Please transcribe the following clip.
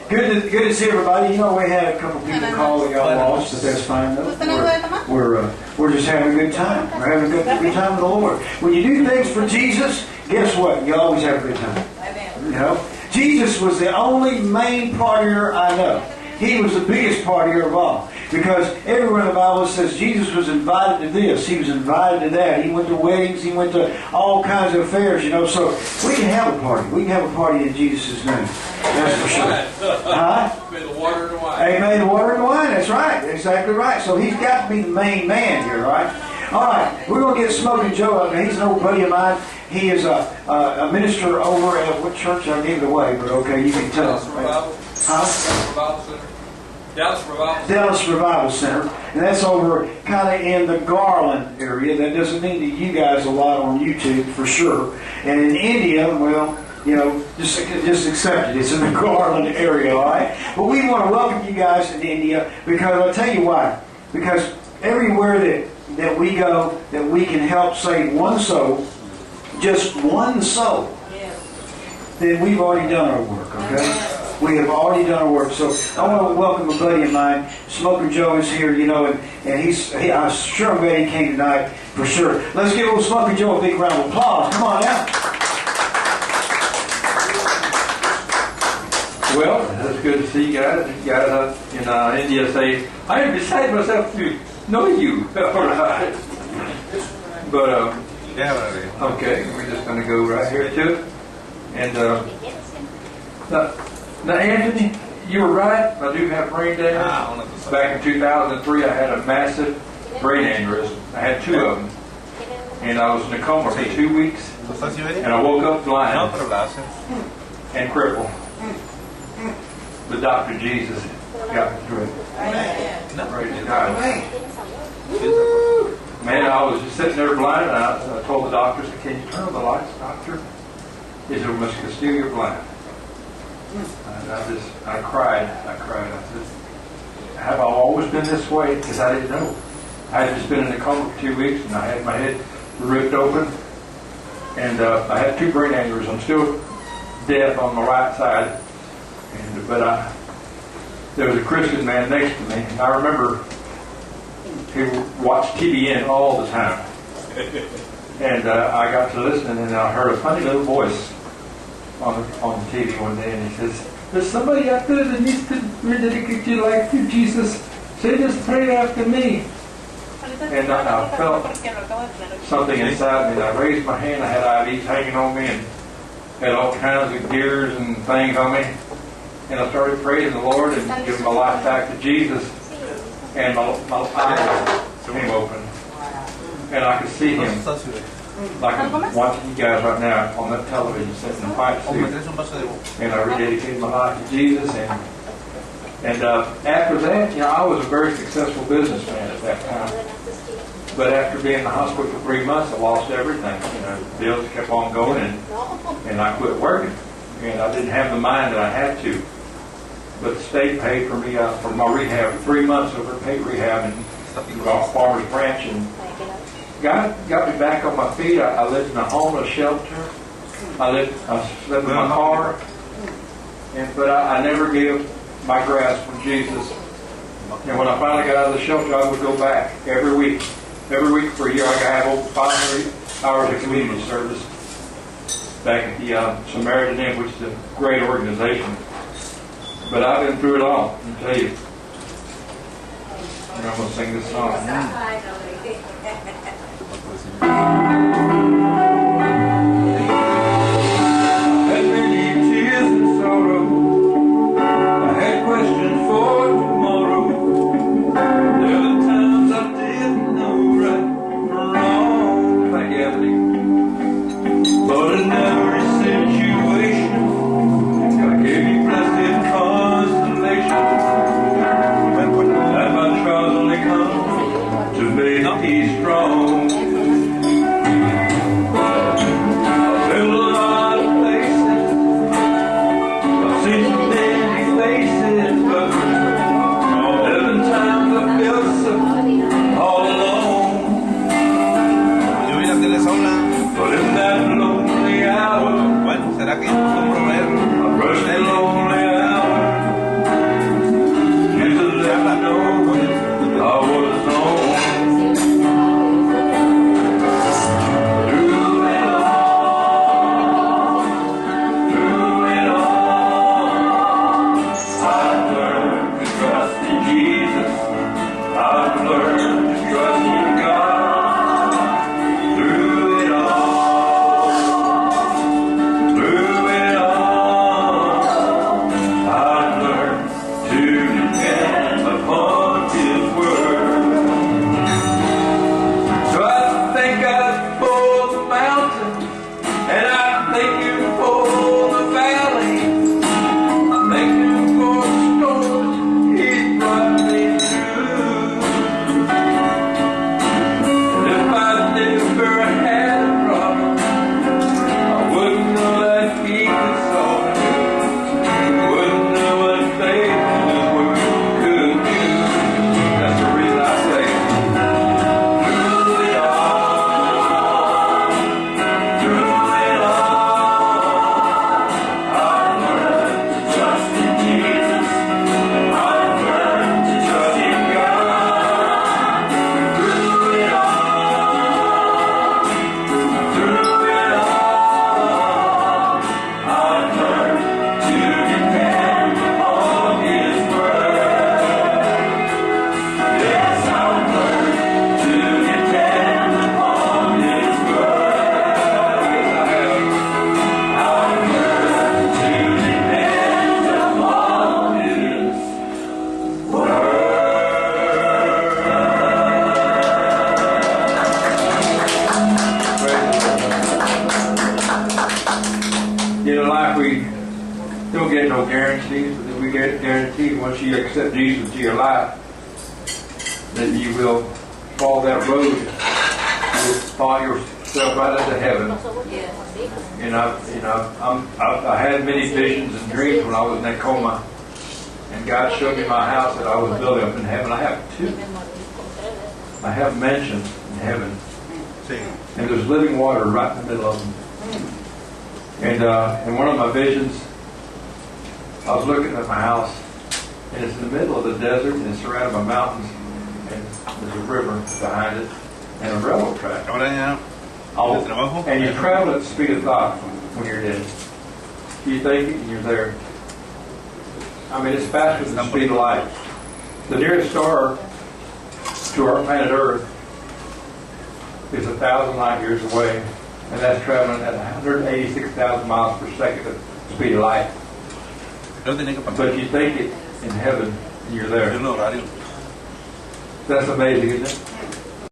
Good to see everybody. You know, we had a couple people call that got lost, but that's fine though. We're just having a good time. We're having a good time with the Lord. When you do things for Jesus, guess what? You always have a good time. You know, Jesus was the only main partier I know. He was the biggest partier of all. Because everywhere in the Bible says Jesus was invited to this, He was invited to that. He went to weddings, He went to all kinds of affairs, you know. So we can have a party. We can have a party in Jesus' name. That's for sure. Huh? Made the water and wine. He made the water and wine. That's right. Exactly right. So He's got to be the main man here, right? All right. We're going to get Smoking Joe up. Now, he's an old buddy of mine. He is a minister over at what church? I gave it away, but okay, you can tell. Huh? Dallas Revival Center. And that's over kind of in the Garland area. That doesn't mean to you guys a lot on YouTube, for sure. And in India, well, you know, just accept it. It's in the Garland area, all right? But we want to welcome you guys to India because I'll tell you why. Because everywhere that we go, that we can help save one soul, just one soul, then we've already done our work, okay? We have already done our work. So I want to welcome a buddy of mine. Smoker Joe is here, you know, and I'm sure I'm glad he came tonight, for sure. Let's give old Smoker Joe a big round of applause. Come on now. Well, it's good to see you guys. You guys up in India say, I am beside myself to know you. All right. But, okay, we're just going to go right here to it. And, now, Anthony, you were right. I do have brain damage. Back in 2003, I had a massive brain aneurysm. I had two of them. And I was in a coma for 2 weeks. And I woke up blind and crippled. But Dr. Jesus got me through it. Praise God. Man, I was just sitting there blind, and I told the doctor, I said, can you turn on the lights, doctor? He said, well, Mr. Castillo, you're blind. And I cried. I said, have I always been this way? Because I didn't know. I had just been in a coma for 2 weeks, and I had my head ripped open. And I had 2 brain aneurysms. I'm still deaf on the right side. But there was a Christian man next to me. And I remember he watched TBN all the time. And I got to listening, and I heard a funny little voice on TV one day, and he says, there's somebody out there that needs to rededicate your life to Jesus. Say this prayer after me. And I felt something inside me, and I raised my hand. I had IVs hanging on me, and had all kinds of gears and things on me. And I started praising the Lord and giving my life back to Jesus. And my eyes came open. And I could see Him. Like I'm watching you guys right now on that television sitting in a white suit. And I rededicated my life to Jesus. And after that, you know, I was a very successful businessman at that time. But after being in the hospital for 3 months, I lost everything. You know, bills kept on going, and I quit working. And I didn't have the mind that I had to. But the state paid for me for my rehab for 3 months over paid rehab in Farmers Branch, and God got me back on my feet. I lived in a homeless shelter. I slept in my car, but I never gave my grasp on Jesus. And when I finally got out of the shelter, I would go back every week. Every week for a year, I have over 500 hours of community service back at the Samaritan Inn, which is a great organization. But I've been through it all, I tell you. And I'm going to sing this song. I had many tears and sorrow. I had questions for tomorrow. There were times I didn't know right from wrong. Thank you, Anthony. But in every situation, God gave me blessed consolation. That my trials only come to make me strong. don't get no guarantees, but we get guaranteed once you accept Jesus into your life that you will follow that road, you will follow yourself right into heaven. And I had many visions and dreams when I was in that coma, and God showed me my house that I was building up in heaven. I have two. I have mansions in heaven, and there's living water right in the middle of them. And in one of my visions, I was looking at my house, and it's in the middle of the desert, and it's surrounded by mountains, and there's a river behind it, and a railroad track. And you travel at the speed of thought when you're dead. You think it, and you're there. I mean, it's faster than the speed of light. The nearest star to our planet Earth is 1,000 light years away, and that's traveling at 186,000 miles per second at the speed of light. But you think it in heaven, and you're there. That's amazing, isn't it?